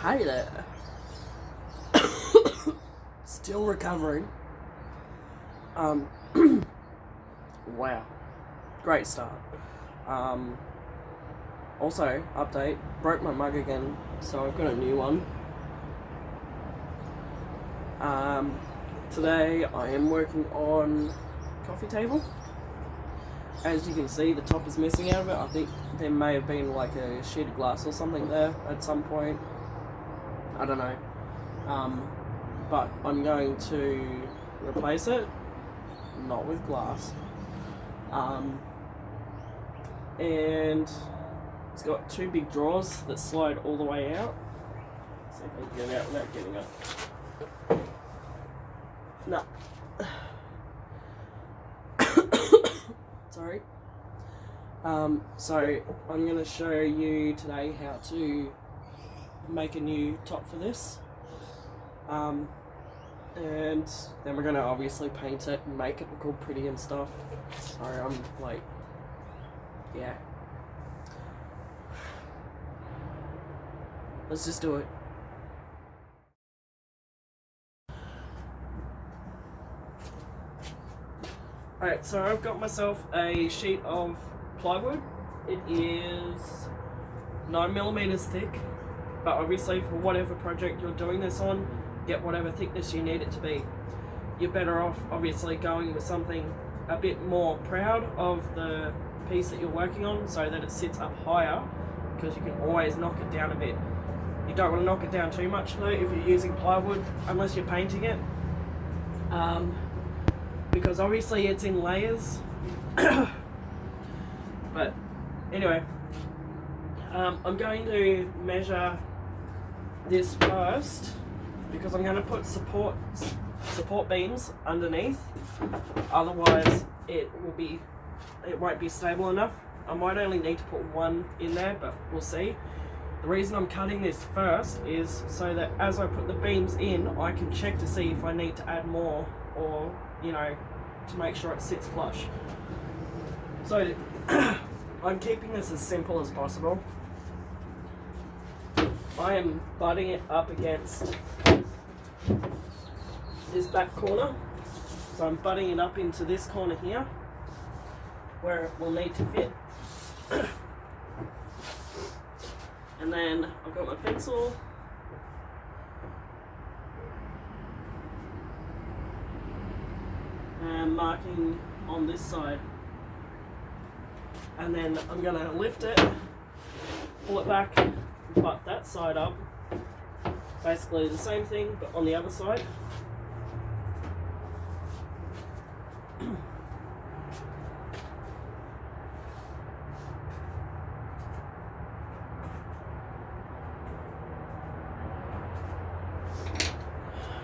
Hey there. Still recovering. Wow. Great start. Also, update, broke my mug again, so I've got a new one. Today I am working on coffee table. As you can see, the top is missing out of it. I think there may have been like a sheet of glass or something there at some point. I don't know. But I'm going to replace it, not with glass. And it's got two big drawers that slide all the way out. See if I can get it out without getting up. No. Sorry. So I'm going to show you today how to make a new top for this. And then we're going to obviously paint it and make it look all pretty and stuff. Sorry, I'm like, yeah. Let's just do it. Alright, so I've got myself a sheet of plywood. It is 9mm thick, but obviously for whatever project you're doing this on, get whatever thickness you need it to be. You're better off obviously going with something a bit more proud of the piece that you're working on so that it sits up higher, because you can always knock it down a bit. You don't want to knock it down too much though if you're using plywood, unless you're painting it. Because obviously it's in layers. But anyway, I'm going to measure this first because I'm going to put support beams underneath. Otherwise it won't be stable enough. I might only need to put one in there, but we'll see. The reason I'm cutting this first is so that as I put the beams in, I can check to see if I need to add more, or, you know, to make sure it sits flush. So I'm keeping this as simple as possible. I am butting it up against this back corner. So I'm butting it up into this corner here, where it will need to fit. And then I've got my pencil. And marking on this side. And then I'm going to lift it, pull it back, butt that side up. Basically the same thing, but on the other side.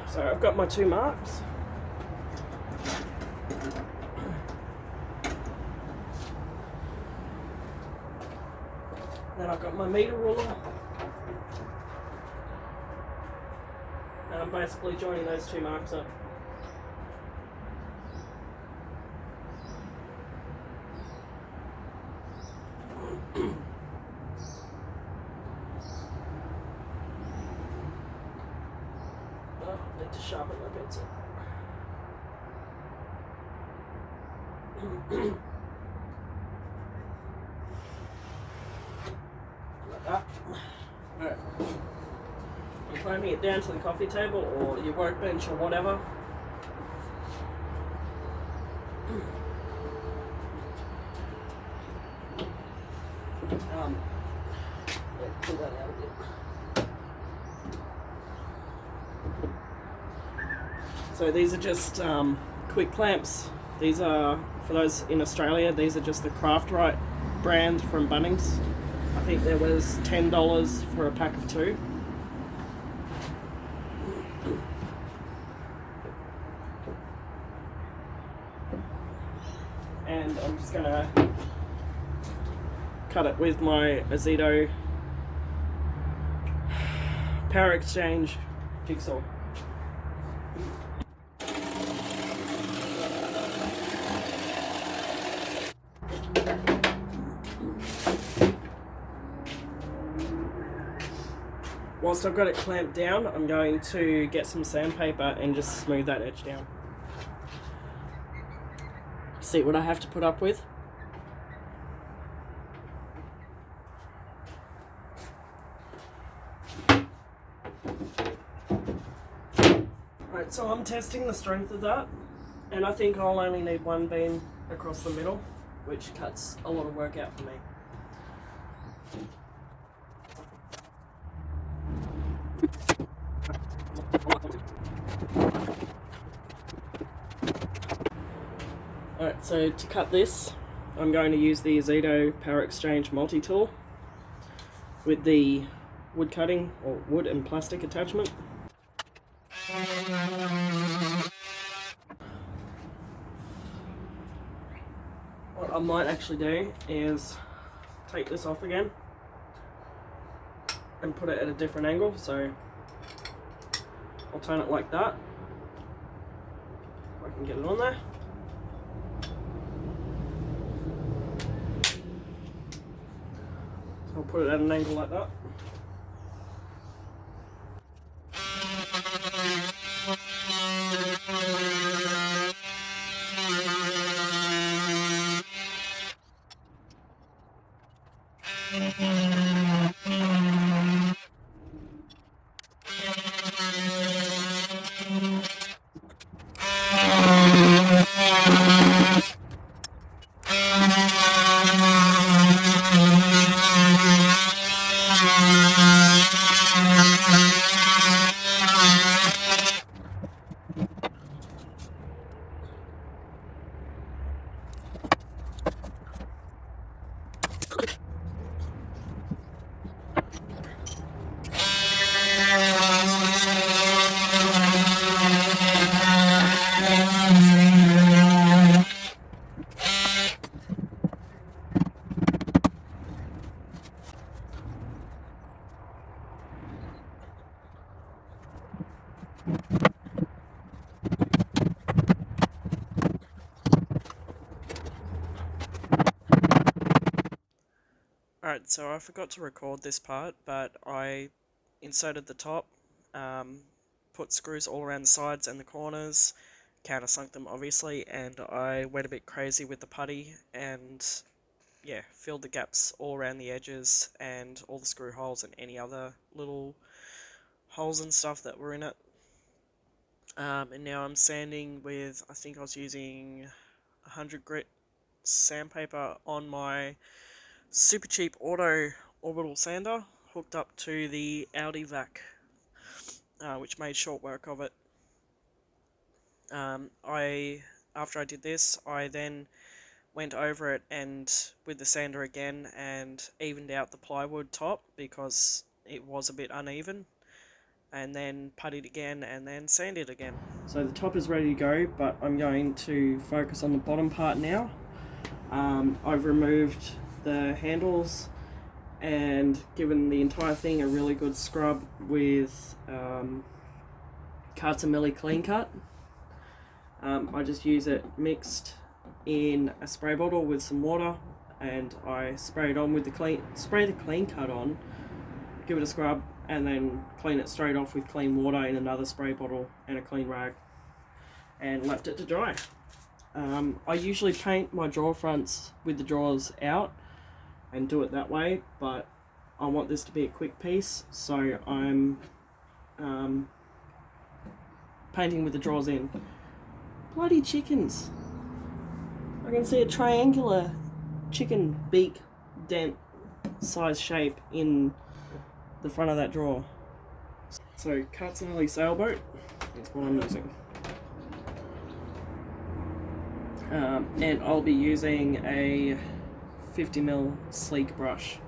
So I've got my two marks. Then I've got my meter ruler. And I'm basically joining those two marks up. To sharpen my pencil. Like that. Alright. I'm climbing it down to the coffee table or your workbench or whatever. Pull that out a bit. So these are just quick clamps. These are, for those in Australia, these are just the Craft Right brand from Bunnings. I think there was $10 for a pack of two. And I'm just gonna cut it with my Azito Power Exchange jigsaw. whilst I've got it clamped down, I'm going to get some sandpaper and just smooth that edge down. See what I have to put up with. Right, so I'm testing the strength of that, and I think I'll only need one beam across the middle, which cuts a lot of work out for me. Alright, so to cut this, I'm going to use the Azedo Power Exchange multi-tool with the wood cutting or wood and plastic attachment. What I might actually do is take this off again and put it at a different angle, so I'll turn it like that. If I can get it on there. So I'll put it at an angle like that. Alright, so I forgot to record this part, but I inserted the top, put screws all around the sides and the corners, countersunk them obviously, and I went a bit crazy with the putty and yeah, filled the gaps all around the edges and all the screw holes and any other little holes and stuff that were in it. And now I'm sanding with, I think I was using 100 grit sandpaper on my super cheap auto orbital sander hooked up to the Audi vac, which made short work of it. After I did this, I then went over it and with the sander again and evened out the plywood top because it was a bit uneven, and then puttied again and then sanded again. So the top is ready to go, but I'm going to focus on the bottom part now. I've removed the handles and given the entire thing a really good scrub with Cartamilli Clean Cut. I just use it mixed in a spray bottle with some water, and I spray it on with the clean cut on, give it a scrub, and then clean it straight off with clean water in another spray bottle and a clean rag, and left it to dry. I usually paint my drawer fronts with the drawers out and do it that way, but I want this to be a quick piece, so I'm painting with the drawers in. Bloody chickens! I can see a triangular chicken beak dent size shape in the front of that drawer. So Cartamilli sailboat is what I'm using. And I'll be using a 50mm sleek brush.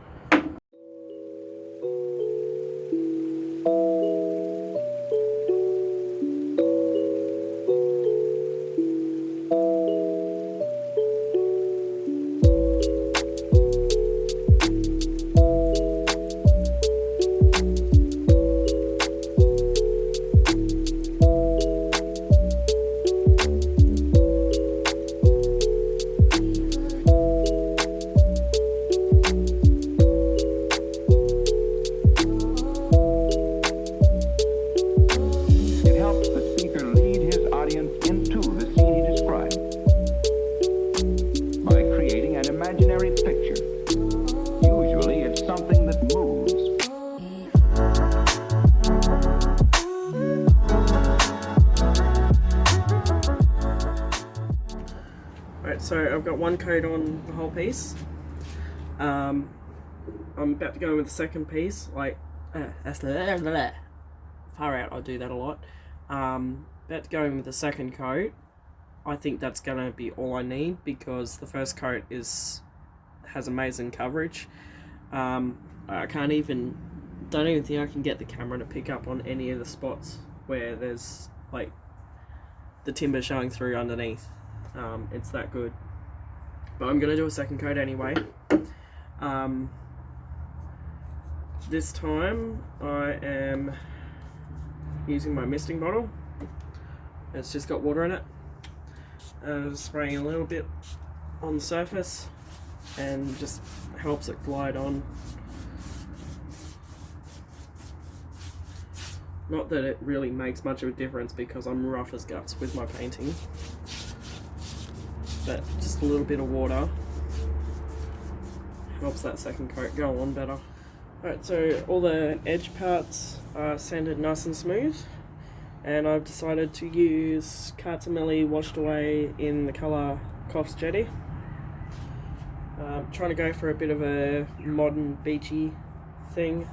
So I've got one coat on the whole piece. I'm about to go with the second piece. Far out, I do that a lot. About to go in with the second coat. I think that's gonna be all I need because the first coat has amazing coverage. I don't even think I can get the camera to pick up on any of the spots where there's like the timber showing through underneath. It's that good. But I'm gonna do a second coat anyway. This time I am using my misting bottle. It's just got water in it. Spraying a little bit on the surface and just helps it glide on. Not that it really makes much of a difference because I'm rough as guts with my painting, but just a little bit of water helps that second coat go on better. Alright, so all the edge parts are sanded nice and smooth, and I've decided to use Cartamilli washed away in the colour Coffs Jetty. Trying to go for a bit of a modern beachy thing,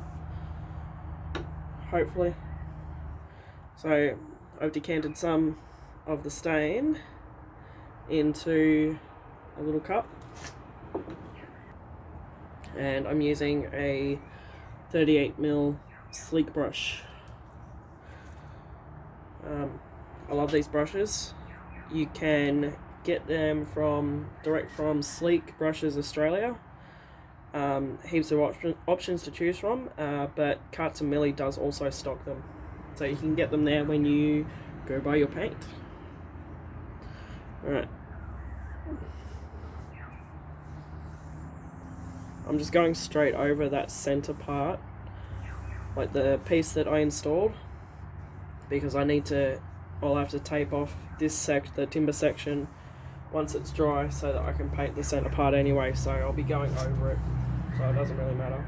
hopefully. So I've decanted some of the stain into a little cup, and I'm using a 38mm sleek brush. I love these brushes. You can get them direct from Sleek Brushes Australia. Heaps of options to choose from, but Cartamilli does also stock them, so you can get them there when you go buy your paint. Alright, I'm just going straight over that center part, like the piece that I installed, because I'll have to tape off the timber section once it's dry so that I can paint the center part anyway, so I'll be going over it, so it doesn't really matter.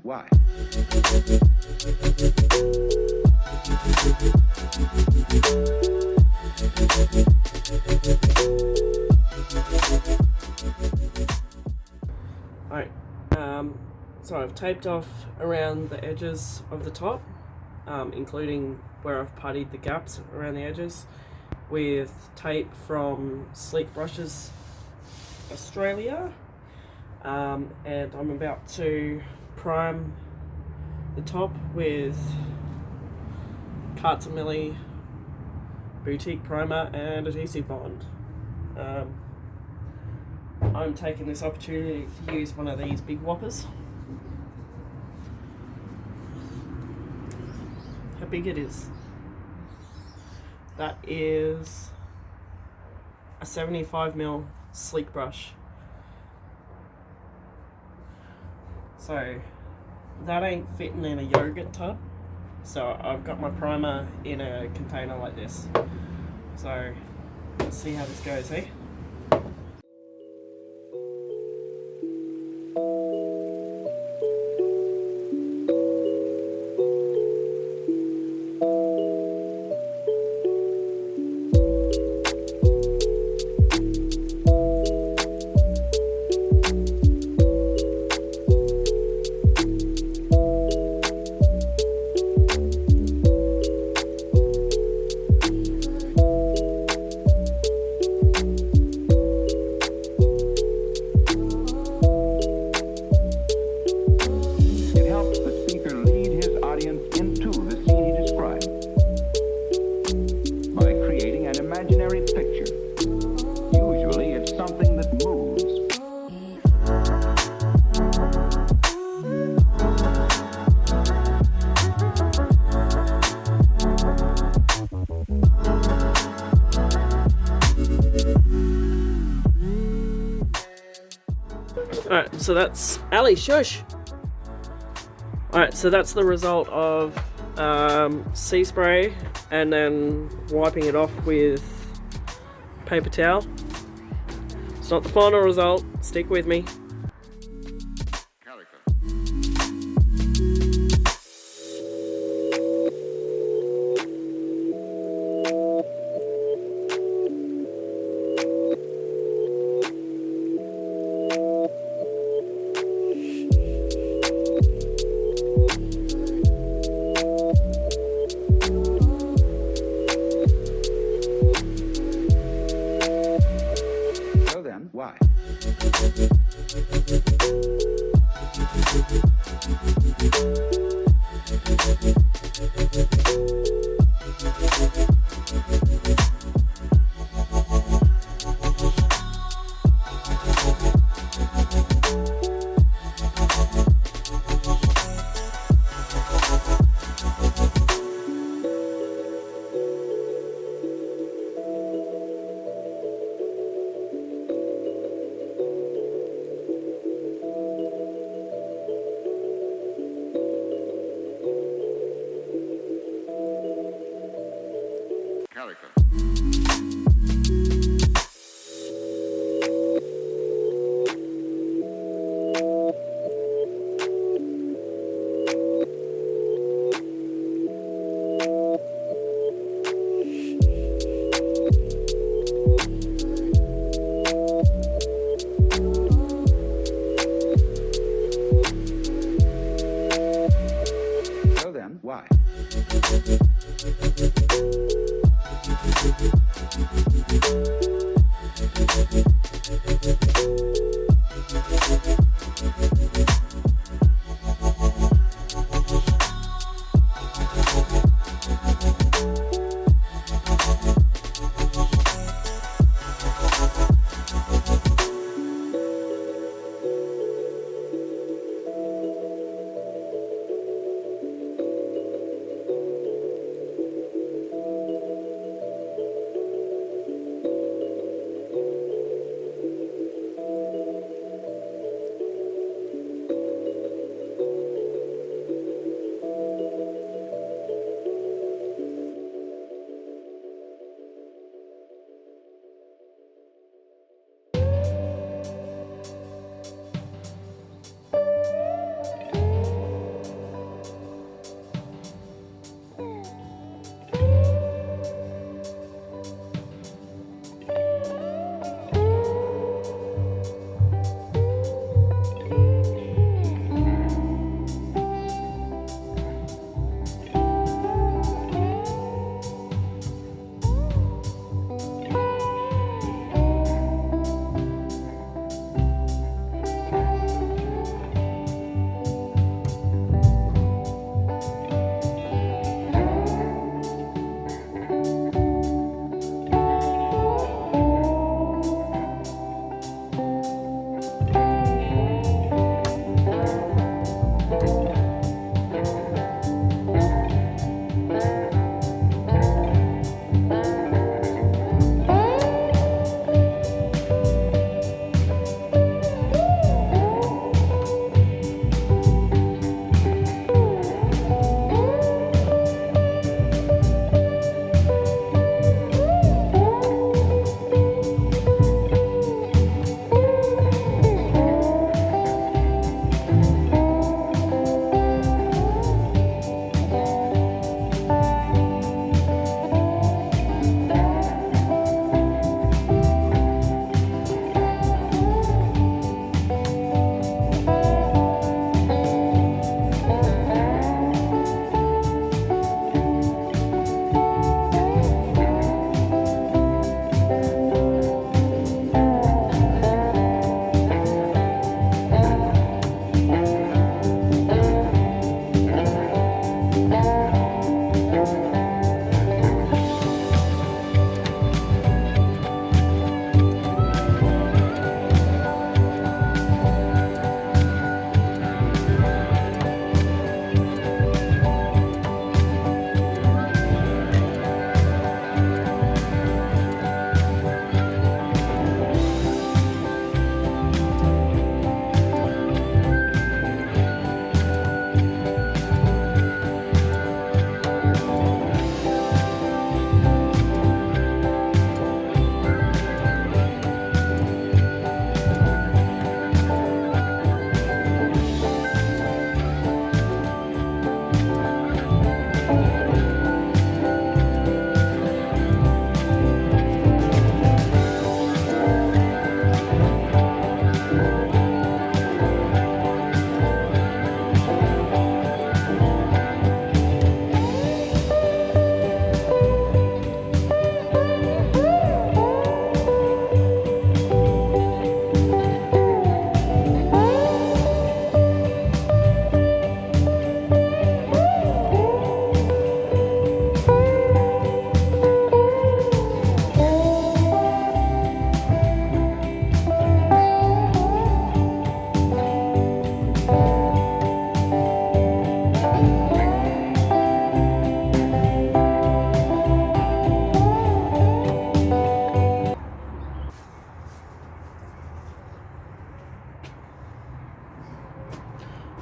Why? Alright, so I've taped off around the edges of the top, including where I've puttied the gaps around the edges with tape from Sleek Brushes Australia, and I'm about to prime the top with Cartamilli Boutique Primer and Adhesive Bond. I'm taking this opportunity to use one of these big whoppers. How big it is? That is a 75mm sleek brush. So that ain't fitting in a yogurt tub. So I've got my primer in a container like this. So let's see how this goes, eh? It helps the speaker lead his audience into the scene he described by creating an imaginary picture. Usually it's something that moves. Alright, so that's Ali, shush! Alright, so that's the result of sea spray and then wiping it off with paper towel. It's not the final result, stick with me. So then, why? Calico.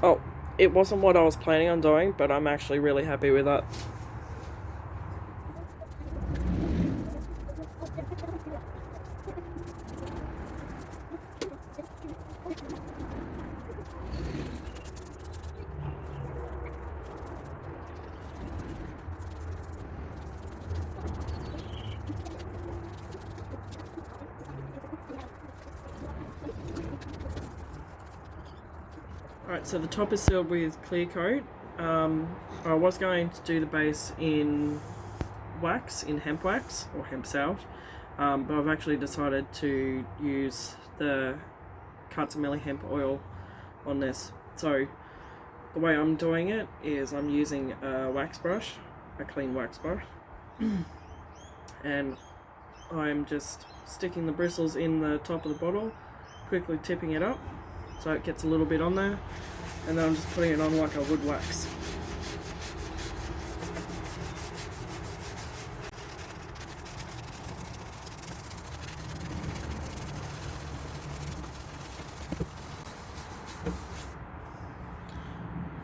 Oh, it wasn't what I was planning on doing, but I'm actually really happy with that. Alright, so the top is sealed with clear coat. I was going to do the base in wax, in hemp wax or hemp salve, but I've actually decided to use the Katsameli hemp oil on this. So the way I'm doing it is I'm using a wax brush, a clean wax brush, and I'm just sticking the bristles in the top of the bottle, quickly tipping it up so it gets a little bit on there, and then I'm just putting it on like I would wax.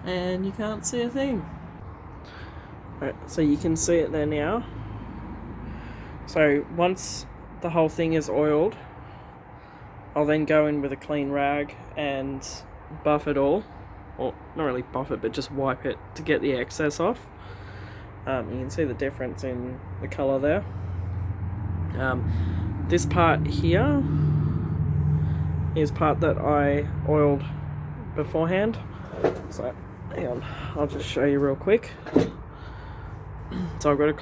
And you can't see a thing. Right, so you can see it there now. So once the whole thing is oiled, I'll then go in with a clean rag and buff it all. Well, not really buff it, but just wipe it to get the excess off. You can see the difference in the colour there. This part here is part that I oiled beforehand. So, hang on, I'll just show you real quick. So I've got a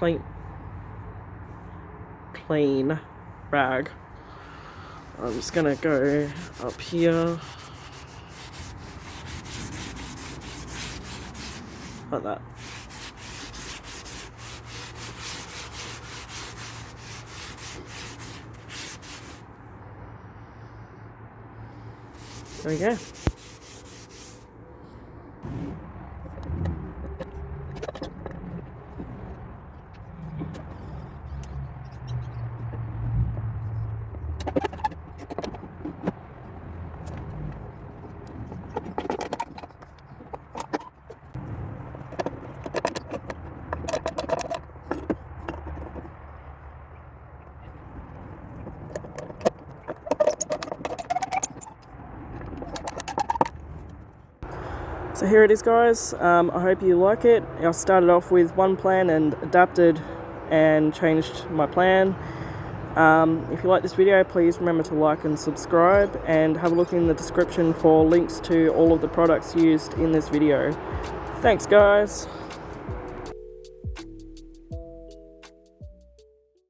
clean rag. I'm just gonna go up here like that. There we go. So here it is, guys. I hope you like it. I started off with one plan and adapted and changed my plan. If you like this video, please remember to like and subscribe, and have a look in the description for links to all of the products used in this video. Thanks, guys.